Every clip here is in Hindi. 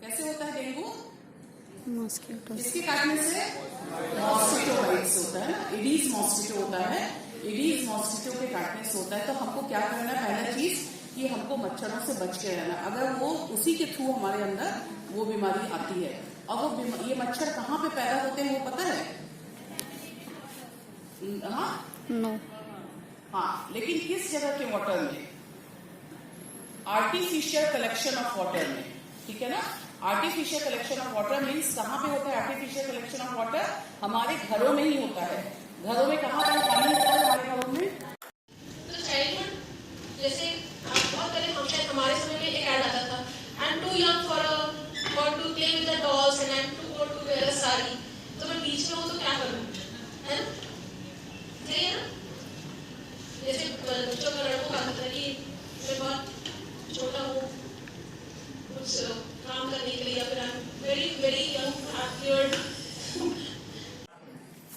कैसे होता है डेंगू? मॉस्किटो इसके काटने से मॉस्किटो बाइट्स होता है, एडीज मॉस्किटो होता है। एडीज मॉस्किटो के काटने से होता है। तो हमको क्या करना है? पहला चीज कि हमको मच्छरों से बच के रहना। अगर वो उसी के थ्रू हमारे अंदर वो बीमारी आती है, और वो ये मच्छर कहाँ पे पैदा होते हैं वो पता है? हाँ नो हाँ, लेकिन किस जगह के वाटर में? आर्टिफिशियल कलेक्शन ऑफ वाटर में, ठीक है ना। Artificial collection of water means कहाँ पे होता है? आर्टिफिशियल कलेक्शन ऑफ वाटर हमारे घरों में ही होता है। घरों में कहाँ पर पानी होता है? हमारे घरों में। तो चाइल्डहुड जैसे बहुत पहले हम शायद हमारे समय में एक ऐड आता था, I am too young for to play with the dolls and I am to go to wear a sari. तो मैं बीच में हूँ तो क्या करूँ, है ना? सही है ना? जैसे बच्चों का लड़कों का आता था कि मैं बहुत छोटा हूँ कुछ काम करने के लिए, या फिर I am very very young happier.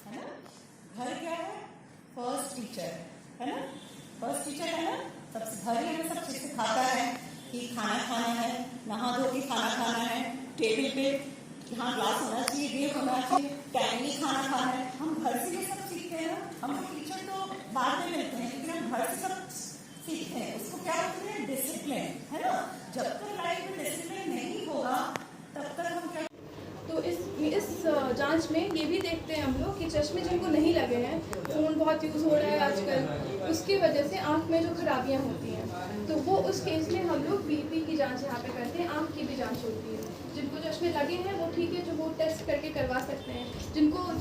है ना? घर क्या है? फर्स्ट टीचर है ना। फर्स्ट टीचर है ना। सबसे घर ही हमें सब चीज सिखाता है कि खाना खाना है, नहा धो के खाना खाना है, टेबल पे यहाँ ग्लास होना चाहिए, ये होना चाहिए, टाइमली खाना खाना है। हम घर से ये सब सीखते हैं ना। हम टीचर तो बाद में मिलते हैं, लेकिन हम घर से सब सीखते हैं। उसको क्या बोलते हैं? डिसिप्लिन, है ना। जब तक लाइफ में डिसिप्लिन नहीं होगा तब तक हम क्या। तो इस जांच में ये भी देखते हैं हम लोग कि चश्मे जिनको नहीं लगे हैं, फ़ोन बहुत यूज़ हो रहा है आजकल, उसकी वजह से आँख में जो खराबियाँ होती हैं, तो वो उस केस में हम लोग बीपी की जांच यहाँ पे करते हैं। आँख की भी जांच होती है। जिनको चश्मे लगे हैं वो ठीक है, जो वो टेस्ट करके करवा सकते हैं।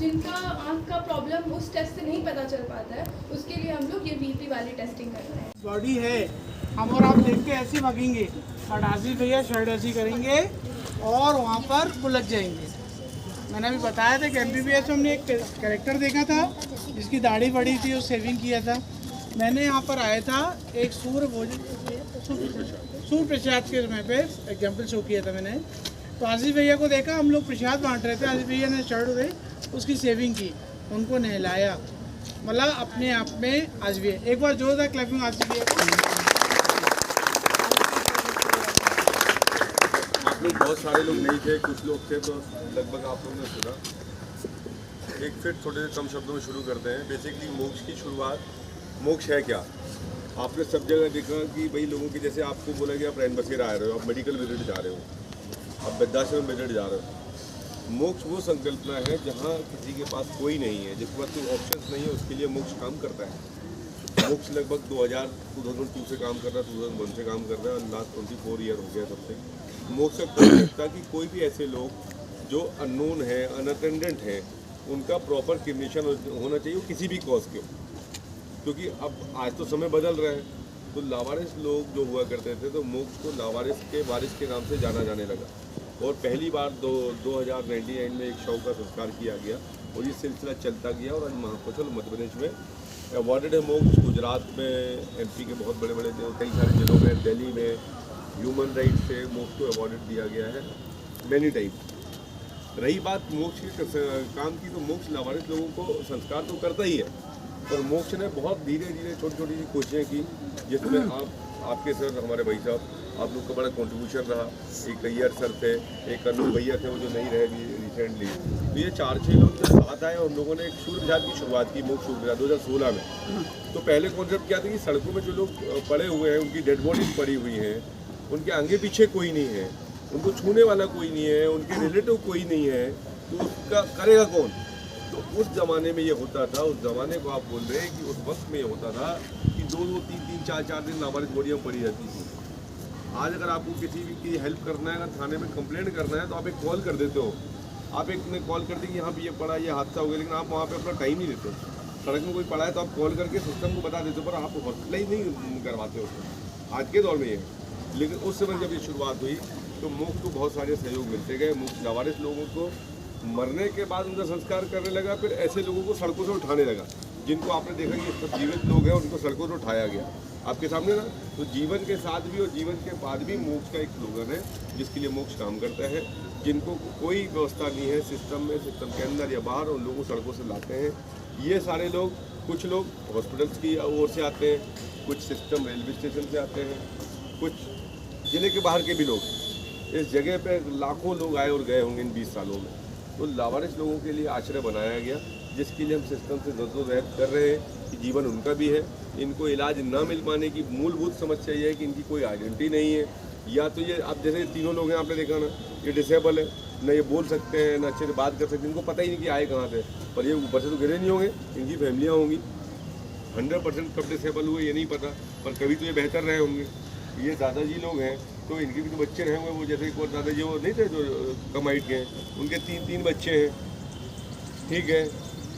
जिनका आँख का प्रॉब्लम उस टेस्ट से नहीं पता चल पाता है, उसके लिए हम लोग ये बीपी वाली टेस्टिंग करते हैं। बॉडी है, हम और आप देख के ऐसे भागेंगे, बट आसिफ भैया शर्ट ऐसी करेंगे और वहाँ पर उलझ जाएंगे। मैंने अभी बताया था कि MBBS में हमने एक कैरेक्टर देखा था जिसकी दाढ़ी बड़ी थी और सेविंग किया था। मैंने यहाँ पर आया था एक सूर्य प्रसाद के समय पे एग्जाम्पल शो किया था मैंने। तो आसिफ भैया को देखा, हम लोग प्रसाद बांट रहे थे, आसिफ भैया ने शर्ट उठाई, उसकी सेविंग की, उनको नहलाया। मतलब अपने आप में आज भी एक बार जोरदार क्लैपिंग आसिफ भैया को। आप लोग बहुत सारे लोग नहीं थे, कुछ लोग थे, तो लगभग आप लोगों ने सुना। एक फिर थोड़े कम शब्दों में शुरू करते हैं। बेसिकली मोक्ष की शुरुआत, मोक्ष है क्या? आपने सब जगह देखा कि भाई लोगों की, जैसे आपको बोला गया आप रैन बसेरा आ रहे हो, आप मेडिकल विजिट जा रहे हो, आप वृद्धाश्रम विजिट जा रहे हो। मोक्ष वो संकल्पना है जहाँ किसी के पास कोई नहीं है, जिसके पास कोई ऑप्शंस नहीं है, उसके लिए मोक्ष काम करता है। मोक्ष लगभग 2002 से काम कर रहा है, 2001 से काम कर रहा है, और लास्ट 24 ईयर हो गया तब से। मोक्ष का कोई लगता कि कोई भी ऐसे लोग जो अननोन है, अनअटेंडेंट हैं, उनका प्रॉपर क्रिमिनेशन होना चाहिए, वो किसी भी कॉज के हो। क्योंकि अब आज तो समय बदल रहा है, तो लावारिस लोग जो हुआ करते थे, तो मोक्ष को लावारिस के वारिस के नाम से जाना जाने लगा। और पहली बार 2099 में एक शव का संस्कार किया गया, और ये सिलसिला चलता गया। और आज महाकौशल मध्य प्रदेश में अवार्डेड है मोक्ष। गुजरात में, MP के बहुत बड़े बड़े कई सारे जिलों में, दिल्ली में ह्यूमन राइट से मोक्ष को अवार्डेड दिया गया है मैनी टाइम। रही बात मोक्ष के काम की, तो मोक्ष लावारिस लोगों को संस्कार तो करता ही है, पर मोक्ष ने बहुत धीरे धीरे छोटी छोटी कोशिशें की, जिसमें आपके सर, हमारे भाई साहब, आप लोग का बड़ा कंट्रीब्यूशन रहा। एक अय्यर सर थे, एक अनु भैया थे, वो जो नहीं रहे रिसेंटली। तो ये 4-6 लोग जब साथ आए और उन लोगों ने एक सूर्य प्रसाद की शुरुआत की, मोक्ष सूर्य प्रसाद 2016 में। तो पहले कॉन्सेप्ट क्या था कि सड़कों में जो लोग पड़े हुए हैं, उनकी डेड बॉडीज पड़ी हुई हैं, उनके आगे पीछे कोई नहीं है, उनको छूने वाला कोई नहीं है, उनके रिलेटिव कोई नहीं है, तो उसका करेगा कौन? तो उस ज़माने में ये होता था। उस ज़माने को आप बोल रहे हैं कि उस वक्त में ये होता था कि 2-2, 3-3, 4-4 दिन लावारिस बॉडियाँ पड़ी रहती थी। आज अगर आपको किसी भी की हेल्प करना है, अगर थाने में कंप्लेंट करना है, तो आप एक कॉल कर देते हो। आप एक ने कॉल कर दी कि यहाँ पे ये पड़ा, ये हादसा हो गया, लेकिन आप वहाँ पे अपना टाइम नहीं देते। सड़क में कोई पड़ा है तो आप कॉल करके सिस्टम को बता देते हो, पर आप हॉस्पिटलाइज नहीं करवाते हो। आज के दौर में ये है। लेकिन उस समय जब ये शुरुआत हुई, तो मोक्ष को बहुत सारे सहयोग मिलते गए। मोक्ष लावारिस लोगों को मरने के बाद उनका संस्कार करने लगा, फिर ऐसे लोगों को सड़कों से उठाने लगा, जिनको आपने देखा कि सब जीवित लोग हैं, उनको सड़कों से उठाया गया आपके सामने ना। तो जीवन के साथ भी और जीवन के बाद भी मोक्ष का एक स्लोगन है, जिसके लिए मोक्ष काम करता है। जिनको कोई व्यवस्था नहीं है सिस्टम में, सिस्टम के अंदर या बाहर, उन लोगों को सड़कों से लाते हैं। ये सारे लोग, कुछ लोग हॉस्पिटल्स की ओर से आते हैं, कुछ सिस्टम रेलवे स्टेशन से आते हैं, कुछ जिले के बाहर के भी लोग। इस जगह पे लाखों लोग आए और गए होंगे इन 20 सालों में। तो लावारिस लोगों के लिए आश्रय बनाया गया, जिसके लिए हम सिस्टम से जद्दोजहद कर रहे हैं कि जीवन उनका भी है। इनको इलाज ना मिल पाने की मूलभूत समस्या ये है कि इनकी कोई आइडेंटिटी नहीं है, या तो ये आप जैसे तीनों लोग हैं, आपने देखा ना, ये डिसेबल है, ना ये बोल सकते हैं, ना अच्छे से बात कर सकते हैं, इनको पता ही नहीं कि आए कहाँ से, पर ये ऊपर से तो गिरे नहीं होंगे, इनकी फैमिलियाँ होंगी। 100% कब डिसेबल हुए ये नहीं पता, पर कभी तो ये बेहतर रहे होंगे। ये दादाजी लोग हैं तो इनके भी तो बच्चे रहे होंगे, वो जैसे एक और दादाजी वो नहीं थे जो कम हाइट के हैं, उनके 3 बच्चे हैं, ठीक है।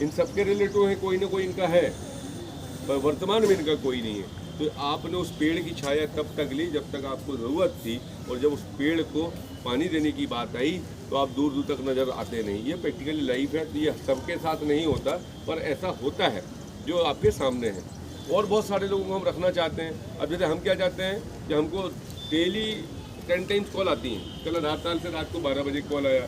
इन सबके रिलेटिव हैं, कोई ना कोई इनका है, पर वर्तमान में इनका कोई नहीं है। तो आपने उस पेड़ की छाया तब तक ली जब तक आपको ज़रूरत थी, और जब उस पेड़ को पानी देने की बात आई तो आप दूर दूर तक नज़र आते नहीं। ये प्रैक्टिकली लाइफ है, तो ये सबके साथ नहीं होता, पर ऐसा होता है जो आपके सामने है। और बहुत सारे लोगों को हम रखना चाहते हैं। अब जैसे हम क्या चाहते हैं कि हमको डेली 10 टाइम्स कॉल आती हैं। कल रात से रात को 12 बजे कॉल आया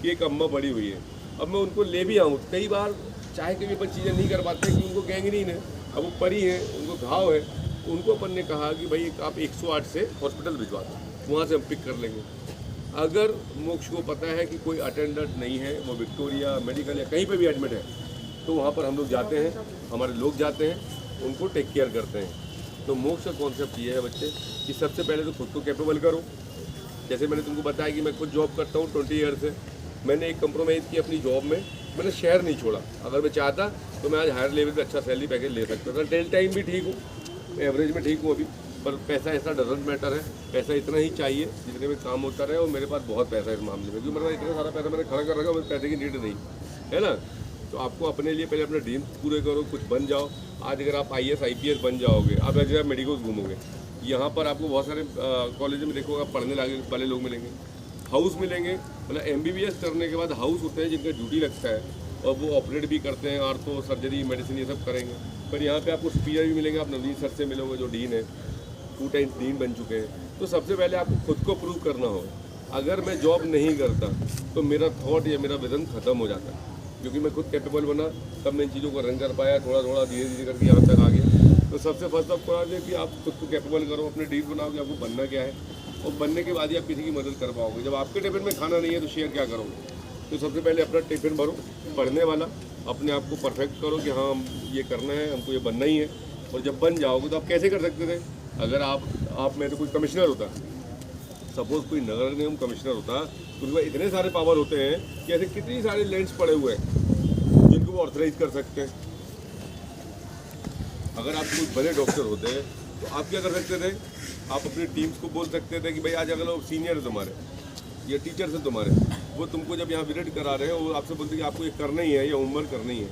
कि एक अम्मा पड़ी हुई है, अब मैं उनको ले भी आऊँ, कई बार चाहे के भी अपन चीज़ें नहीं कर पाते कि उनको गैंग्रीन है, अब वो पड़ी है, उनको घाव है, तो उनको अपन ने कहा कि भाई आप 108 से हॉस्पिटल भिजवा दो, वहाँ से हम पिक कर लेंगे। अगर मोक्ष को पता है कि कोई अटेंडेंट नहीं है, वो विक्टोरिया मेडिकल या कहीं पे भी एडमिट है, तो वहाँ पर हम लोग जाते हैं, हमारे लोग जाते हैं, उनको टेक केयर करते हैं। तो मोक्ष का कॉन्सेप्ट ये है बच्चे कि सबसे पहले तो खुद को कैपेबल करो। जैसे मैंने तुमको बताया कि मैं खुद जॉब करता हूँ 20 ईयर से, मैंने एक कंप्रोमाइज़ की अपनी जॉब में, मैंने शहर नहीं छोड़ा। अगर मैं चाहता तो मैं आज हायर लेवल पे अच्छा सैलरी पैकेज ले सकता था। टेल टाइम भी ठीक हूँ, एवरेज में ठीक हूँ अभी, पर पैसा ऐसा डजेंट मैटर है, पैसा इतना ही चाहिए जितने में काम होता रहे, और मेरे पास बहुत पैसा है इस मामले में, क्योंकि मेरे पास इतना सारा पैसा मैंने खड़ा कर रखा, मुझे पैसे की नीड नहीं है ना। तो आपको अपने लिए पहले अपने ड्रीम्स पूरे करो, कुछ बन जाओ। आज अगर आप IAS IPS बन जाओगे, आप अगर आप मेडिकल घूमोगे, यहाँ पर आपको बहुत सारे कॉलेज में देखोगे आप पढ़ने वाले लोग मिलेंगे, हाउस मिलेंगे, मतलब MBBS करने के बाद हाउस होते हैं जिनका ड्यूटी लगता है, और वो ऑपरेट भी करते हैं, आर्थो सर्जरी मेडिसिन ये सब करेंगे। पर यहाँ पे आपको सुपीरियर भी मिलेंगे, आप नवनीत सर से मिलोगे जो डीन है, 2 टाइम्स डीन बन चुके हैं। तो सबसे पहले आपको खुद को प्रूव करना हो। अगर मैं जॉब नहीं करता तो मेरा थॉट या मेरा विजन ख़त्म हो जाता है, क्योंकि मैं खुद कैपेबल बना, तब मैं इन चीज़ों को रन कर पाया, थोड़ा थोड़ा धीरे धीरे करके यहाँ तक आ गया। तो सबसे फर्स्ट ऑफ ऑल है कि आप खुद को कैपेबल करो, अपने ड्रीम बनाओ कि आपको बनना क्या है, और बनने के बाद ही आप किसी की मदद कर पाओगे। जब आपके टिफिन में खाना नहीं है तो शेयर क्या करोगे। तो सबसे पहले अपना टिफिन भरो, पढ़ने वाला, अपने आप को परफेक्ट करो कि हाँ हम ये करना है, हमको ये बनना ही है। और जब बन जाओगे तो आप कैसे कर सकते थे, अगर आप में तो कोई कमिश्नर होता, सपोज कोई नगर निगम कमिश्नर होता, तो उनके पास इतने सारे पावर होते हैं कि ऐसे कितनी सारे लैंड्स पड़े हुए हैं जिनको वो ऑथराइज कर सकते हैं। अगर आप कोई बड़े डॉक्टर होते हैं तो आप क्या कर सकते थे, आप अपनी टीम्स को बोल सकते थे कि भाई आज अगर लोग सीनियर है तुम्हारे या टीचर से तुम्हारे, वो तुमको जब यहाँ विजिट करा रहे हैं, वो आपसे बोलते हैं कि आपको ये करना ही है या होमवर्क करना ही है,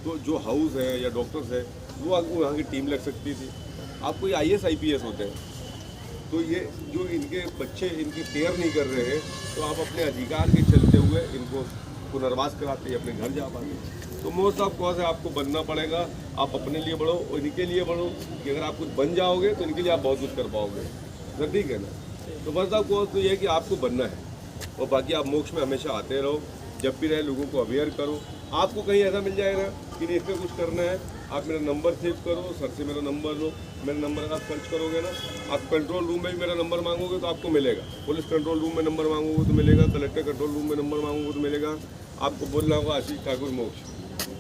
तो जो हाउस है या डॉक्टर्स है वो आपको यहाँ की टीम लग सकती थी। आप कोई IAS IPS होते हैं, तो ये जो इनके बच्चे इनकी केयर नहीं कर रहे हैं, तो आप अपने अधिकार के चलते हुए इनको पुनर्वास कराते हैं, अपने घर जा पाते। तो मोस्ट ऑफ कॉज है आपको बनना पड़ेगा, आप अपने लिए बढ़ो और इनके लिए बढ़ो, कि अगर आप कुछ बन जाओगे तो इनके लिए आप बहुत कुछ कर पाओगे, सर ठीक है ना। तो मोस्ट ऑफ कॉज तो ये है कि आपको बनना है, और बाकी आप मोक्ष में हमेशा आते रहो, जब भी रहे लोगों को अवेयर करो। आपको कहीं ऐसा मिल जाएगा कि नहीं इसमें कुछ करना है, आप मेरा नंबर सेव करो, सर से मेरा नंबर लो, मेरा नंबर आप सर्च करोगे ना, आप कंट्रोल रूम में भी मेरा नंबर मांगोगे तो आपको मिलेगा, पुलिस कंट्रोल रूम में नंबर मांगोगे तो मिलेगा, कलेक्टर कंट्रोल रूम में नंबर मांगोगे तो मिलेगा। आपको बोलना होगा आशीष ठाकुर मोक्ष,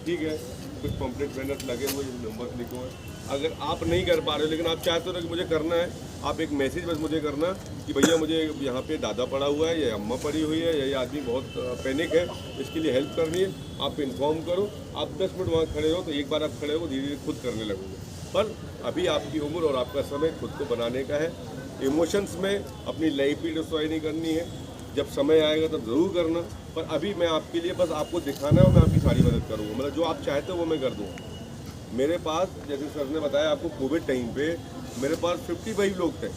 ठीक है, कुछ पम्पलेट बैनर्स लगे हुए नंबर लिखे हुए। अगर आप नहीं कर पा रहे हो लेकिन आप चाहते हो कि मुझे करना है, आप एक मैसेज बस मुझे करना कि भैया मुझे यहाँ पे दादा पड़ा हुआ है या अम्मा पड़ी हुई है या ये आदमी बहुत पैनिक है, इसके लिए हेल्प करनी है, आप इन्फॉर्म करो। आप 10 मिनट वहाँ खड़े हो तो एक बार आप खड़े हो धीरे धीरे खुद करने लगोगे। पर अभी आपकी उम्र और आपका समय खुद को बनाने का है। इमोशंस में अपनी लाइफ भी डिस्ट्रॉय नहीं करनी है, जब समय आएगा तब ज़रूर करना। पर अभी मैं आपके लिए बस आपको दिखाना है और मैं आपकी सारी मदद करूँगा, मतलब जो आप चाहते हो वो मैं कर दूँगा। मेरे पास जैसे सर ने बताया आपको, कोविड टाइम पे मेरे पास 55 लोग थे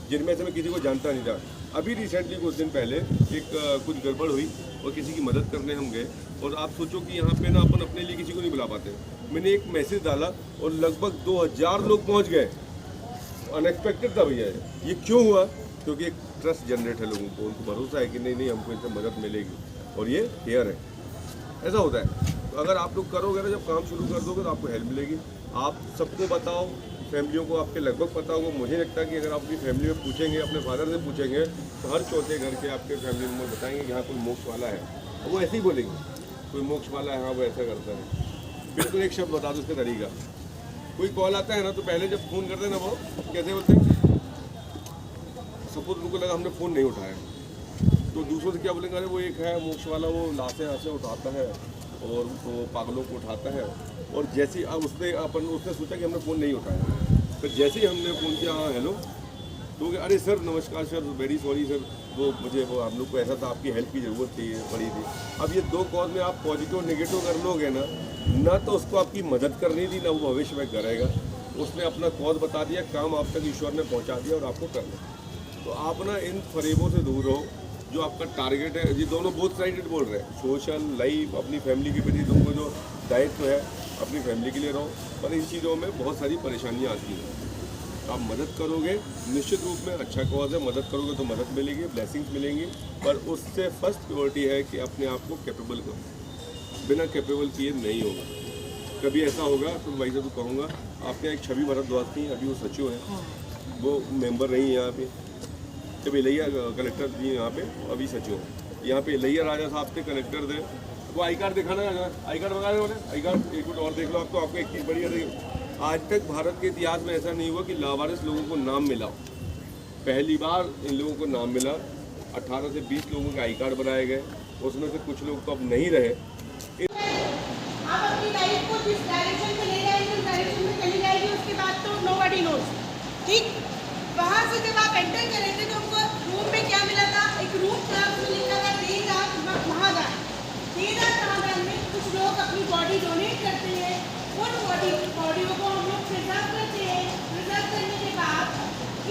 जिनमें से मैं किसी को जानता नहीं था। अभी रिसेंटली कुछ दिन पहले एक कुछ गड़बड़ हुई और किसी की मदद करने हम गए, और आप सोचो कि यहाँ पे ना अपन अपने लिए किसी को नहीं बुला पाते। मैंने एक मैसेज डाला और लगभग 2000 लोग पहुँच गए। अनएक्सपेक्टेड था भैया ये क्यों हुआ, क्योंकि एक ट्रस्ट जनरेट है लोगों को, उनको भरोसा है कि नहीं हमको इनसे मदद मिलेगी, और ये फेयर है। ऐसा होता है। तो अगर आप लोग करोगे ना, जब काम शुरू कर दोगे तो आपको हेल्प मिलेगी। आप सबको बताओ, फैमिलियों को आपके लगभग पता होगा। मुझे लगता है कि अगर आप अपनी फैमिली में पूछेंगे, अपने फादर से पूछेंगे, तो हर चौथे घर के आपके फैमिली मेम्बर बताएंगे कि हाँ कोई मोक्ष वाला है, और वो ऐसे ही बोलेंगे कोई मोक्ष वाला है, हाँ वो ऐसा करता है। बिल्कुल एक शब्द बता दो उसका तरीका। कोई कॉल आता है ना तो पहले जब फ़ोन करते हैं ना वो कैसे बोलते हैं, सपोज उनको लगा हमने फ़ोन नहीं उठाया तो दूसरों से क्या बोलेंगे, अरे वो एक है मोक्ष वाला, वो लाशें आशें उठाता है और वो पागलों को उठाता है। और जैसे ही अब उसने सोचा कि हमने फ़ोन नहीं उठाया, फिर जैसे ही हमने फ़ोन किया, हाँ हेलो, तो अरे सर नमस्कार सर, वेरी सॉरी सर, वो हम लोग को ऐसा था, आपकी हेल्प की ज़रूरत थी, पड़ी थी। अब ये दो कॉज में आप पॉजिटिव और नेगेटिव कर लोगे ना तो उसको आपकी मदद करनी थी, ना वो भविष्य में करेगा। उसने अपना कॉज बता दिया, काम आप तक ईश्वर ने पहुंचा दिया और आपको करना। तो आप ना इन फरेबों से दूर रहो। जो आपका टारगेट है, ये दोनों बोथ साइडेड बोल रहे हैं, सोशल लाइफ, अपनी फैमिली के प्रति तुमको जो दायित्व है अपनी फैमिली के लिए रहो। पर इन चीज़ों में बहुत सारी परेशानियाँ आती हैं। आप मदद करोगे, निश्चित रूप में अच्छा कॉज है, मदद करोगे तो मदद मिलेगी, ब्लेसिंग्स मिलेंगी, पर उससे फर्स्ट प्रायोरिटी है कि अपने आप को कैपेबल करो। बिना कैपेबल किए नहीं होगा। कभी ऐसा होगा तो भाई से तो कहूँगा, आपके एक छवि भारद्वाज थी, अभी वो सचिव हैं, वो मेंबर रही यहाँ पे, जब इलैया कलेक्टर थी यहाँ पे, अभी सचिव हैं यहाँ पे। इलैया राजा साहब थे, कलेक्टर थे। वो आई कार्ड दिखाना है, आई कार्ड मंगा रहे उन्हें, आई कार्ड एक मिनट और देख लो। आपको एक चीज़ बढ़िया देखिए, आज तक भारत के इतिहास में ऐसा नहीं हुआ कि लावारिस लोगों को नाम मिला। पहली बार इन लोगों को नाम मिला। 18 से 20 लोगों के आई कार्ड बनाए गए, उसमें से कुछ लोग तो अब नहीं रहे। आप अपनी लाइफ को जिस डायरेक्शन में ले जाएंगे उस डायरेक्शन में चली जाएगी, उसके बाद तो नोबडी नोज। ठीक, वहाँ से जब आप एंटर करेंगे तो हमको रूम में क्या मिला था, एक रूम था, उसमें लिखा था देहदान महादान। देहदान महादान में कुछ लोग अपनी बॉडी डोनेट करते हैं, उन बॉडियों को हम लोग प्रिजर्व करते हैं। प्रिजर्व करने के बाद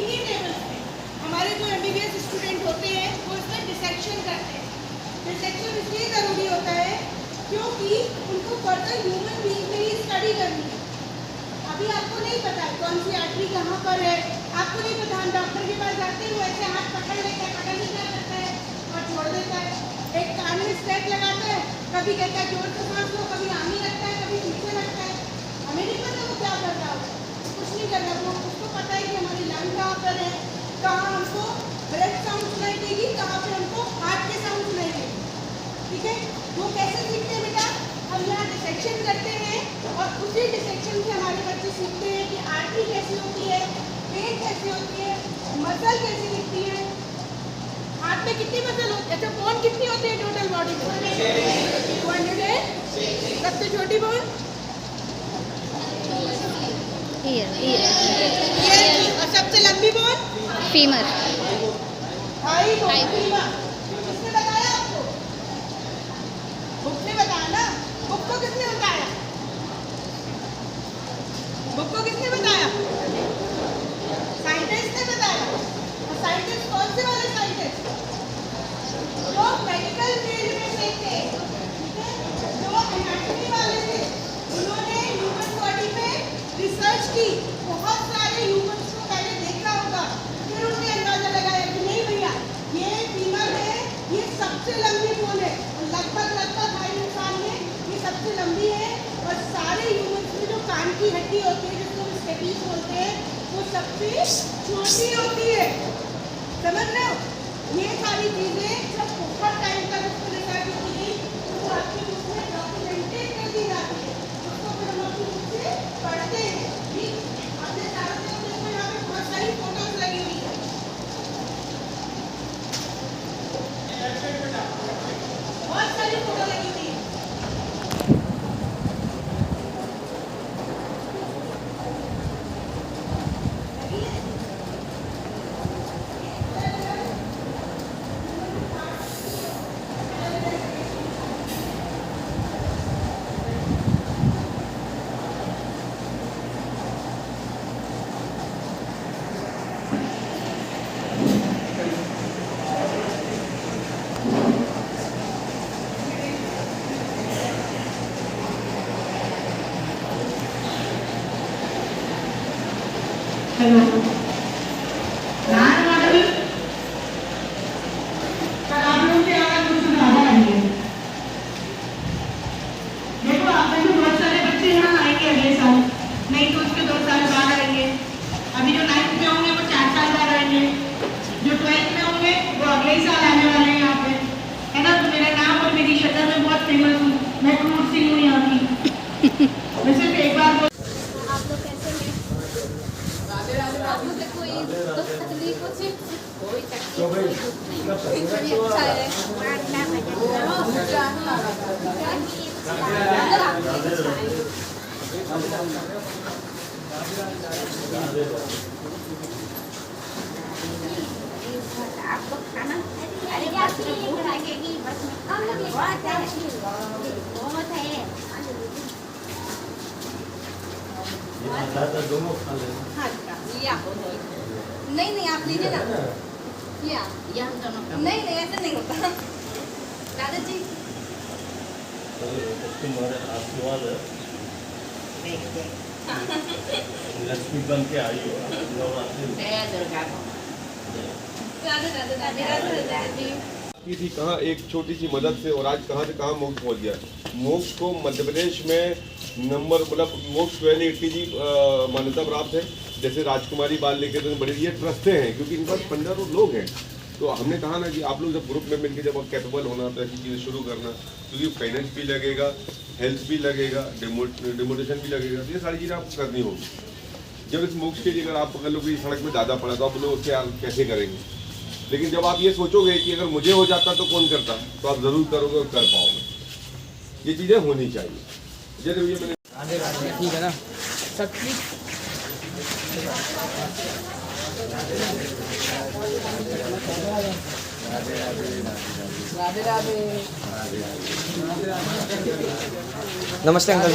इन्हीं टेबल्स पे हमारे जो MBBS स्टूडेंट होते हैं वो इसमें डिसेक्शन करते हैं। डिसेक्शन इसलिए ज़रूरी होता है क्योंकि उनको फर्दर ह्यूमन बीइंग में ही स्टडी करनी है। अभी आपको नहीं पता है कौन सी आर्टरी कहाँ पर है, आपको नहीं पता। हम डॉक्टर के पास जाते हैं, वो ऐसे हाथ पकड़ लेता है, पकड़ नहीं क्या करता है और छोड़ देता है। एक कान में स्टेक लगाता है, कभी कहता है जोर से सांस लो, कभी आमी लगता है, कभी पीछे लगता है। हमें नहीं पता वो क्या कर रहा है, कुछ नहीं कर रहा। वो उसको पता है कि हमारी लंग कहाँ पर है, कहाँ हमको ब्रेथ साउंड सुनाई देगी, कहाँ पे हमको हार्ट के साउंड सुनाई देगी। ठीक है, वो कैसे सीखते हैं बेटा, हम यहाँ डिसेक्शन करते हैं और उसी डिसेक्शन से हमारे बच्चे सीखते हैं कि आर्टरी कैसी होती है, वेन कैसी होती है, मसल कैसी दिखती है, हाथ में कितनी मसल होती है, अच्छा बोन कितनी होती है टोटल बॉडी में 200। सबसे छोटी बोन और सबसे लंबी बोन फीमर। Thigh bone. किसने बताया आपको? बुक ने बताया ना। बुक को किसने बताया? बुक को किसने बताया? साइंटिस्ट ने बताया। और साइंटिस्ट कौन से वाले साइंटिस्ट? जो मेडिकल फील्ड में से थे, जो एनाटॉमी वाले थे, उन्होंने ह्यूमन बॉडी पे रिसर्च की। बहुत सारे ह्यूमन्स को पहले देखा होगा, फिर उन्होंने अंदाजा लगाया कि नहीं भैया ये फीमर है, ये सबसे लंबी बोन है, लगभग हर इंसान में ये सबसे लंबी है। और सारे ह्यूमन्स में जो कान की हड्डी होती है जिसको हम स्टेपिस बोलते हैं, वो सबसे छोटी होती है। समझ रहे हो? ये सारी चीज़ें जब बहुत टाइम तक उसको रिसर्च होती है तो वो आपके बुक में डॉक्यूमेंटेड कर दी जाती है। उसको फिर हम अपनी बुक से पढ़ते हैं। ठीक, अपने चारों तरफ देखो, यहाँ पे बहुत सारी फोटोज लगी हुई है, बहुत सारी फोटो लगी हुई है। हेलो, आप लोग के आवाज कुछ ज़्यादा आई है। देखो आप में बहुत सारे बच्चे यहाँ आएंगे अगले साल, नहीं तो उसके 2 साल बाद आएंगे। आपको खाना अरे जाती है लेकर आएगी बस में हम लोग बहुत है नहीं नहीं आप लीजिए ना ये हम दोनों नहीं नहीं ऐसा नहीं होता दादाजी तुम्हारे आशीर्वाद है लक्ष्मी बन के आई हो नवरात्रि की थी कहाँ एक छोटी सी मदद से और आज कहाँ से कहाँ मोक्ष पहुँच गया। मोक्ष को मध्य प्रदेश में नंबर मतलब मोक्ष वैली 80 जी मान्यता प्राप्त है। जैसे राजकुमारी बाल लेकर बड़े ये ट्रस्टें हैं क्योंकि इनके पास 15 लोग हैं। तो हमने कहा ना कि आप लोग जब ग्रुप में मिलकर जब कैपेबल होना तो ऐसी चीज़ें शुरू करना, क्योंकि फाइनेंस भी लगेगा, हेल्थ भी लगेगा, डिमोटेशन भी लगेगा, तो ये सारी चीज़ें आपको करनी होगी। जब इस मोक्ष के लिए अगर आप अगर लोग सड़क में ज़्यादा पड़ा तो आप लोग उससे कैसे करेंगे। लेकिन जब आप ये सोचोगे कि अगर मुझे हो जाता तो कौन करता, तो आप ज़रूर करोगे और कर पाओगे। ये चीज़ें होनी चाहिए। जैसे ये मैंने ठीक है ना सबकी राधे राधे नमस्ते अंकल।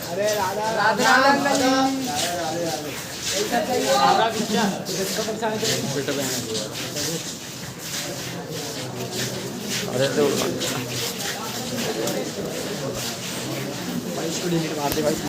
अरे राधा राधा अरे तो भाई इसको डिलीट मार दे भाई।